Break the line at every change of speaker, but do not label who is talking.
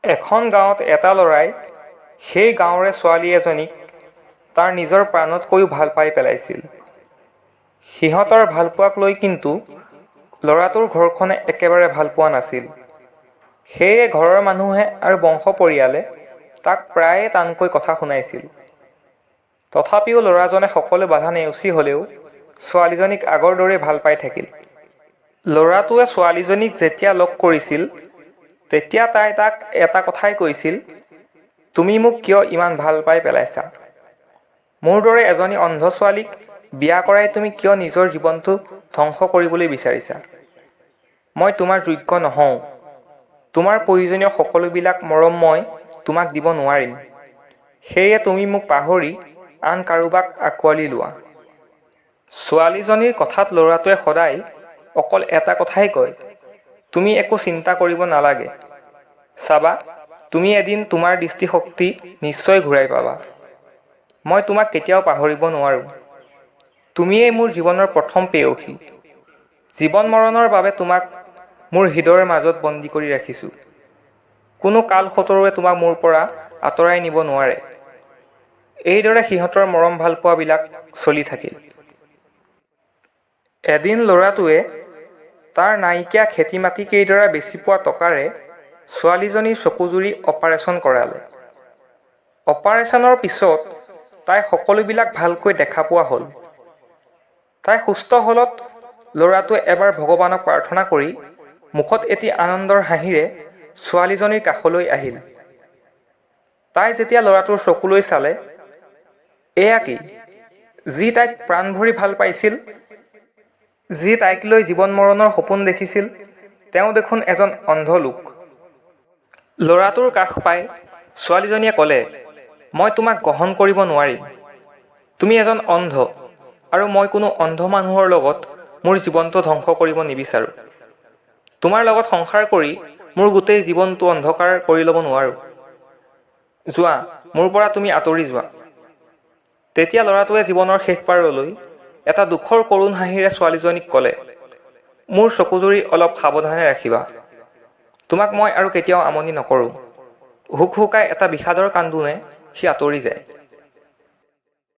এখন গাঁৱত এটা ল'ৰাই সেই গাঁৱৰে ছোৱালী এজনীক তাৰ নিজৰ প্ৰাণতকৈও ভাল পাই পেলাইছিল। সিহঁতৰ ভালপোৱাক লৈ কিন্তু ল'ৰাটোৰ ঘৰখনে একেবাৰে ভাল পোৱা নাছিল। সেয়ে ঘৰৰ মানুহে আৰু বংশ পৰিয়ালে তাক প্ৰায়ে টানকৈ কথা শুনাইছিল। তথাপিও ল'ৰাজনে সকলো বাধা নেওচি হ'লেও ছোৱালীজনীক আগৰ দৰেই ভাল পাই থাকিল। ল'ৰাটোৱে ছোৱালীজনীক যেতিয়া লগ কৰিছিল তেতিয়া তাই তাক এটা কথাই কৈছিল, তুমি মোক কিয় ইমান ভাল পাই পেলাইছা? মোৰ দৰে এজনী অন্ধ ছোৱালীক বিয়া কৰাই তুমি কিয় নিজৰ জীৱনটো ধ্বংস কৰিবলৈ বিচাৰিছা? মই তোমাৰ যোগ্য নহওঁ। তোমাৰ প্ৰয়োজনীয় সকলোবিলাক মৰম মই তোমাক দিব নোৱাৰিম। সেয়ে তুমি মোক পাহৰি আন কাৰোবাক আঁকোৱালি লোৱা। ছোৱালীজনীৰ কথাত ল'ৰাটোৱে সদায় অকল এটা কথাই কয়, তুমি একো চিন্তা কৰিব নালাগে। চাবা, তুমি এদিন তোমাৰ দৃষ্টিশক্তি নিশ্চয় ঘূৰাই পাবা। মই তোমাক কেতিয়াও পাহৰিব নোৱাৰোঁ। তুমিয়েই মোৰ জীৱনৰ প্ৰথম প্ৰেয়সী। জীৱন মৰণৰ বাবে তোমাক মোৰ হৃদয়ৰ মাজত বন্দী কৰি ৰাখিছোঁ। কোনো কাল খটৰুৱে তোমাক মোৰ পৰা আঁতৰাই নিব নোৱাৰে। এইদৰে সিহঁতৰ মৰম ভালপোৱাবিলাক চলি থাকিল। এদিন ল'ৰাটোৱে তাৰ নাইকিয়া খেতি মাটি কেইডৰা বেচি পোৱা টকাৰে ছোৱালীজনীৰ চকুজুৰি অপাৰেশ্যন কৰালে। অপাৰেশ্যনৰ পিছত তাই সকলোবিলাক ভালকৈ দেখা পোৱা হ'ল। তাই সুস্থ হ'লত ল'ৰাটোৱে এবাৰ ভগৱানক প্ৰাৰ্থনা কৰি মুখত এটি আনন্দৰ হাঁহিৰে ছোৱালীজনীৰ কাষলৈ আহিল। তাই যেতিয়া ল'ৰাটোৰ চকুলৈ চালে, এয়া কি? যি তাইক প্ৰাণ ভৰি ভাল পাইছিল, যি তাইক লৈ জীৱন মৰণৰ সপোন দেখিছিল, তেওঁ দেখোন এজন অন্ধ লোক। ল'ৰাটোৰ কাষ পাই ছোৱালীজনীয়ে ক'লে, মই তোমাক গ্ৰহণ কৰিব নোৱাৰিম। তুমি এজন অন্ধ আৰু মই কোনো অন্ধ মানুহৰ লগত মোৰ জীৱনটো ধ্বংস কৰিব নিবিচাৰোঁ। তোমাৰ লগত সংসাৰ কৰি মোৰ গোটেই জীৱনটো অন্ধকাৰ কৰি ল'ব নোৱাৰোঁ। যোৱা, মোৰ পৰা তুমি আঁতৰি যোৱা। তেতিয়া ল'ৰাটোৱে জীৱনৰ শেষবাৰলৈ এটা দুখৰ কৰুণ হাঁহিৰে ছোৱালীজনীক ক'লে, মোৰ চকুজুৰি অলপ সাৱধানে ৰাখিবা। তোমাক মই আৰু কেতিয়াও আমনি নকৰোঁ। হুকহুকাই এটা বিষাদৰ কান্দোনে সি আঁতৰি যায়।